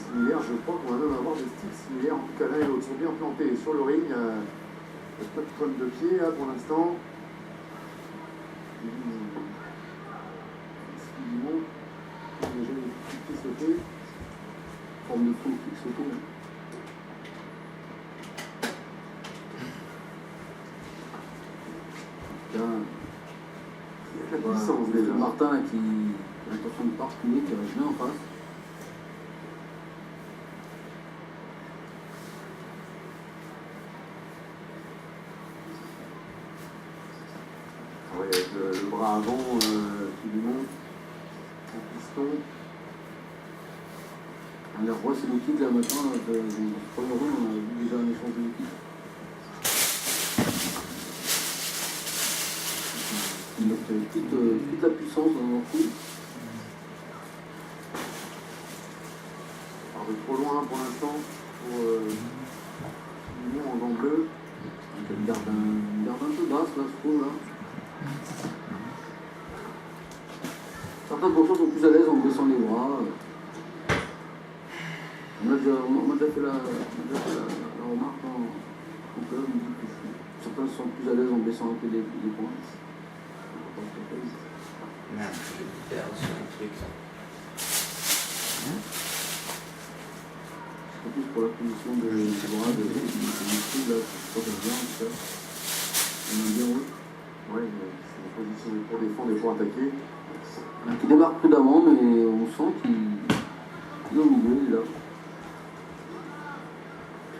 similaires. Je crois qu'on va même avoir des styles similaires. En tout cas, l'un et l'autre sont bien plantés sur le ring. Il n'y a pas de pointe de pied là pour l'instant. Fillimon, déjà les pieds sautés. Forme de fond qui sauté. La puissance déjà. Martin là, qui a l'intention de pas reculer, qui reste bien en face. Ouais, avec le bras avant qui lui monte, en piston. On les revoit ces deux kicks là maintenant, dans le premier round, on a vu déjà un échange de kicks. Ils mettent toute la puissance dans leur coup. Alors de trop loin pour l'instant pour Fillimon en gants bleus. Donc elle garde un peu basse là, je trouve là. Certains boxeurs sont plus à l'aise en baissant les bras. On a déjà fait la remarque en club, on dit que certains sont plus à l'aise en baissant un peu les points. Merde, je vais perdre sur un truc. C'est plus pour la position de bras, de muscles là, qui se protège bien en tout cas. On est bien haut. Ouais, c'est une position pour défendre et pour attaquer. Qui démarre prudemment, mais on sent qu'il est au milieu, il est là.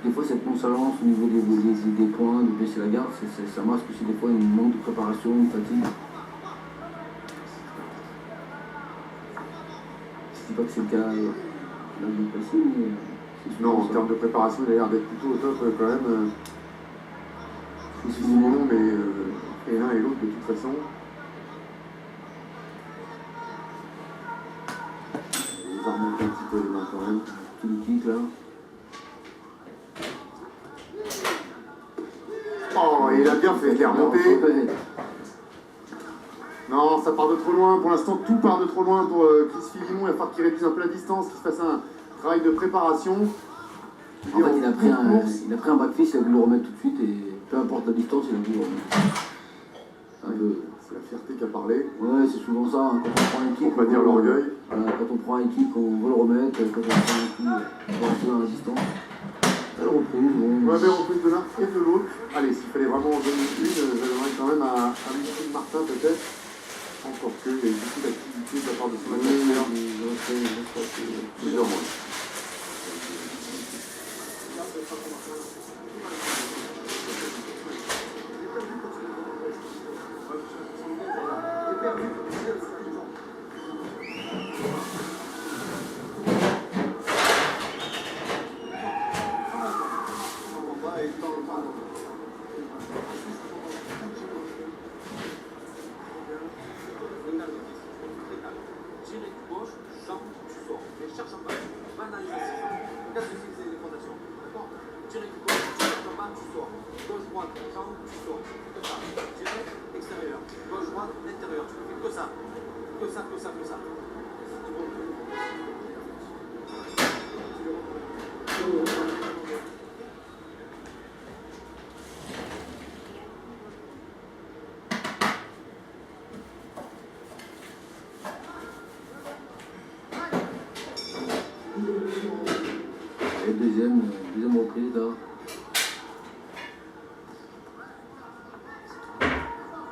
Des fois, cette nonchalance au niveau des points, de baisser la garde, ça masque aussi des fois une manque de préparation, une fatigue. Je ne dis pas que c'est le cas là bien précis, mais c'est souvent Non, en ça. termes de préparation, il a l'air d'être plutôt au top quand même. C'est Fillimon, souvent mais et l'un et l'autre de toute façon. Il va remonter un petit peu les mains quand même. tout le kick là. Oh, il a bien fait, il est remonté. Non, ça part de trop loin. Pour l'instant, tout part de trop loin pour Chris Fillimon. Il va falloir qu'il réduise un peu la distance, qu'il fasse un travail de préparation. En fait, il a pris un backfist, il a voulu le remettre tout de suite et peu importe la distance, il a voulu le remettre. C'est la fierté qui a parlé. Ouais, c'est souvent ça, hein. Quand on prend un kick, Pour pas dire l'orgueil. Voilà, quand on prend un kick, on veut le remettre, quand on prend un kick, on va rester dans la distance. Elle reprise, bon. On avait repris de l'un et de l'autre. Allez, s'il fallait vraiment en donner une, j'aimerais quand même à Lucien Martin peut-être. Encore que, il y a eu beaucoup d'activité de la part de son adversaire. Plusieurs mois. Et deuxième reprise là.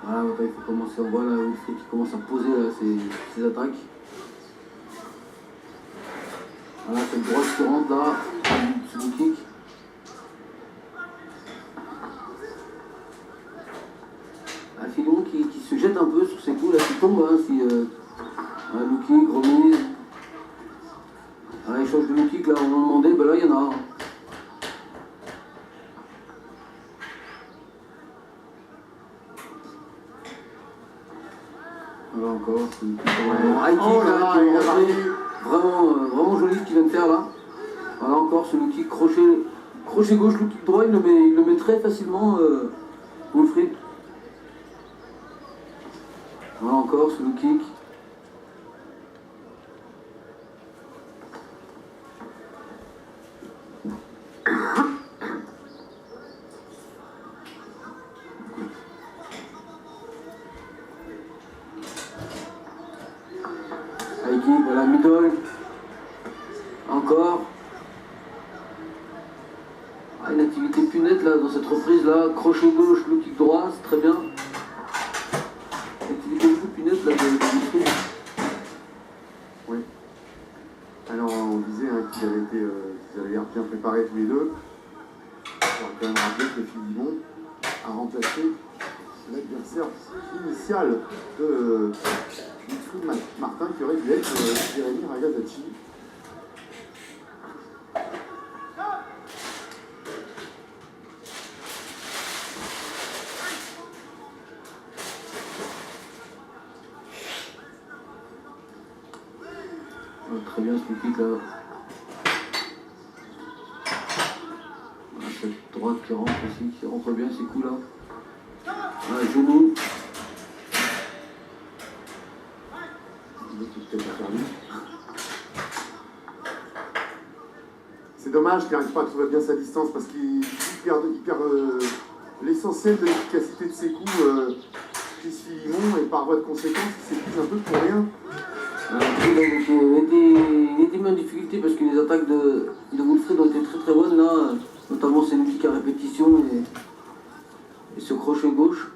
Voilà, il faut commencer, on voit là Wilfried qui commence à poser là, ses attaques. Voilà, cette droite qui rentre là, sur le kick. Fillimon qui se jette un peu sur ses coups là, qui tombe, hein, si le kick, remise. Échange de low kick là, on en demandait, ben là il y en a. Voilà encore, c'est une petite high kick là, qui est rentré. Vraiment joli ce qu'il vient de faire là. Voilà encore ce low kick, crochet gauche, low kick droit, il le met très facilement Wilfried. Voilà encore ce low kick. Voilà, middle. Encore. Ah, une activité plus nette là dans cette reprise là. Crochet gauche, low kick droit, c'est très bien. Une activité beaucoup plus nette là de Wilfried. Oui. Alors on disait hein, qu'ils avaient l'air bien préparés tous les deux. On va quand même rappeler que Philimon a remplacé l'adversaire initial de Wilfried Martin qui aurait dû être Jérémy Ragazzacchi. Très bien ce kick là. Voilà, cette droite qui rentre aussi, qui rentre bien ces coups là. Voilà, genou. C'est dommage qu'il n'arrive pas à trouver bien sa distance parce qu'il perd l'essentiel de l'efficacité de ses coups. Chris Philimon et par voie de conséquence il s'épuise un peu pour rien. Il était mis en difficulté parce que les attaques de Wilfried ont été très très bonnes là, notamment ses kick à répétition et ce crochet gauche.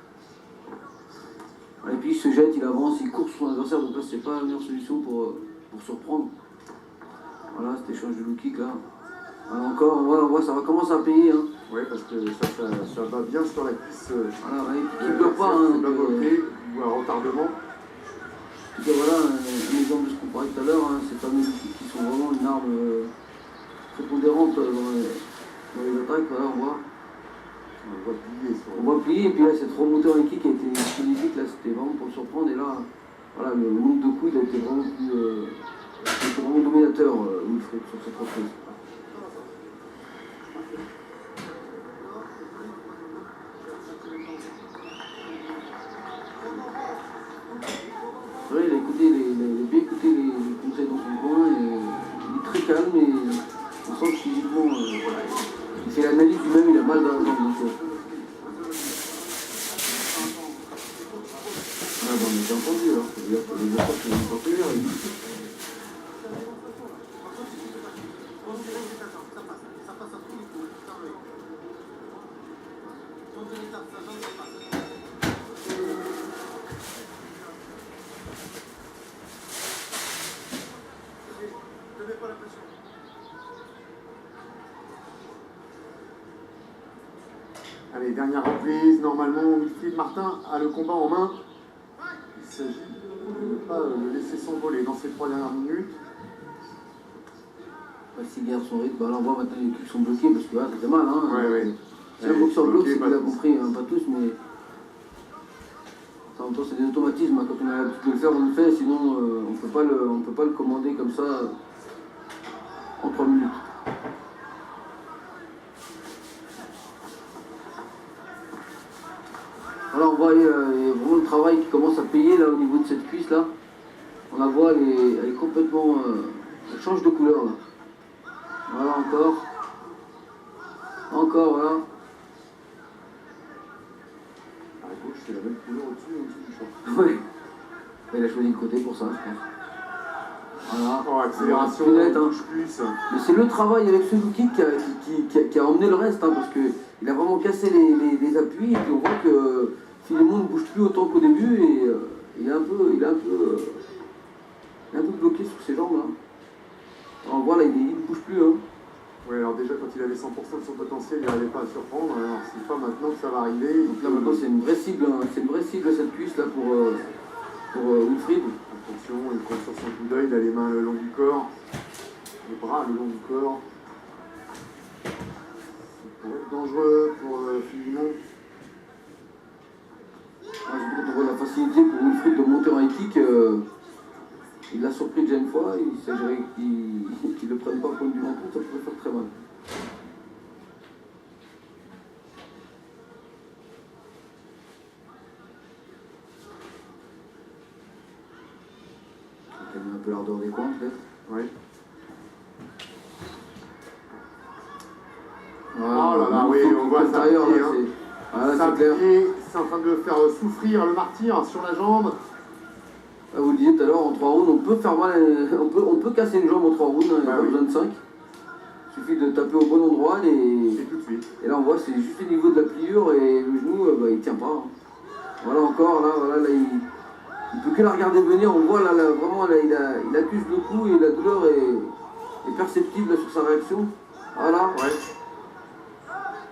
Et puis il se jette, il avance, il court sur son adversaire, donc là c'est pas la meilleure solution pour surprendre. Voilà, cet échange de low kick là. Alors encore, on voit ça va commencer à payer. Hein. Oui, parce que ça va bien sur la cuisse. Voilà, qui ne pleure pas. Hein, ou un retardement. En tout cas, voilà un exemple de ce qu'on parlait tout à l'heure, hein, ces fameux outils qui sont vraiment une arme prépondérante dans les attaques. Voilà, on voit. On voit plier, et puis là, cette remontée en kick qui a été magnifique, là, c'était vraiment pour le surprendre. Et là, voilà, le nombre de coups, il a été vraiment plus. Il était vraiment dominateur, Wilfried, sur cette reprise. Ouais, il a bien écouté les conseils dans son coin, et il est très calme et on sent que physiquement, il fait l'analyse lui-même, il a mal dans la jambe. Ah bon, on était entendu alors, c'est-à-dire que les attaques sont encore plus bien. Allez, dernière reprise. Normalement, Wilfried Martin a le combat en main. Il s'agit de ne pas le laisser s'envoler dans ces 3 dernières minutes. S'il garde son rythme, là on voit maintenant les kicks sont bloqués parce que là ça fait mal. Hein. Ouais. C'est le boxeur bloc, c'est qu'il a compris, hein, pas tous, mais. En même temps, c'est des automatismes. Hein. Quand on a l'habitude de le faire, on le fait, sinon on ne peut pas le commander comme ça en 3 minutes. Voilà, on voit vraiment le travail qui commence à payer là au niveau de cette cuisse là. On la voit, elle est complètement. Elle change de couleur là. Voilà encore. Encore, voilà. À gauche, c'est la même couleur au-dessus du champ. Oui. Il a choisi le côté pour ça, je pense. Voilà. Oh, accélération, net, hein. plus. Mais c'est le travail avec ce low kick qui a emmené le reste, hein, parce qu'il a vraiment cassé les appuis, et puis on voit que Philimon ne bouge plus autant qu'au début, et il est un peu bloqué sur ses jambes. Hein. On voit là, il ne bouge plus. Hein. Oui, alors déjà quand il avait 100% de son potentiel, il n'arrivait pas à surprendre, alors c'est pas maintenant que ça va arriver. Donc là maintenant c'est une vraie cible, hein. C'est une vraie cible cette cuisse là pour Wilfried. Attention, il compte sur son coup d'œil, il a les mains le long du corps, les bras le long du corps. Ça pourrait être dangereux pour Philimon. Quand on voit la facilité pour Wilfried de monter en high kick, il l'a surpris déjà une fois, il s'agirait qu'il ne le prenne pas au point du menton, ça pourrait faire très mal. Il a mis un peu l'ardeur des coins peut-être. Oui. Voilà, oh là là, oui, on voit ça. Voilà, ça c'est clair. C'est en train de le faire souffrir, le martyr sur la jambe. Ah, vous le disiez tout à l'heure, en 3 rounds, on peut faire mal, on peut casser une jambe en 3 rounds, il n'y a pas besoin de 5. Il suffit de taper au bon endroit Et tout de suite. et là on voit c'est juste au niveau de la pliure et le genou il tient pas. Hein. Voilà encore, là il peut que la regarder venir, on voit là vraiment là, il accuse le coup et la douleur est perceptible là, sur sa réaction. Voilà. Ouais.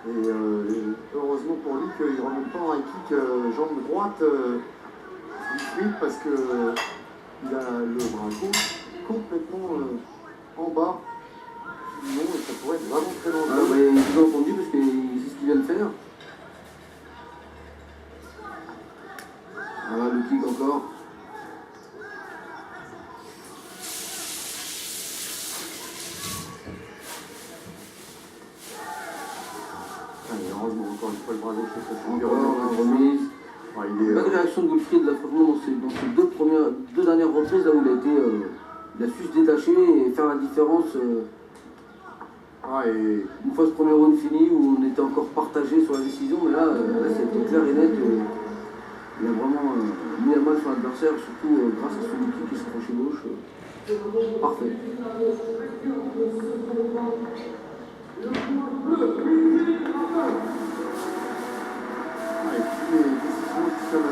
Et heureusement pour lui qu'il ne remonte pas en high kick jambe droite du flip parce que il a le bras gauche complètement en bas. Sinon, ça pourrait être vraiment très Ah, dangereux. bah, il vous a entendu parce que c'est ce qu'il vient de faire. Voilà le kick encore. Allez, heureusement, encore une fois, le bras gauche est très Encore la remise. Ouais, il est, Pas de réaction de Wilfried là, franchement, dans ces deux dernières reprises là où il a su se détacher et faire la différence. et Une fois ce premier round fini où on était encore partagé sur la décision, mais là c'était clair et net. Il a vraiment mis à mal son adversaire, surtout grâce à son outil qui se crochet gauche. Parfait. toutes les décisions qui sont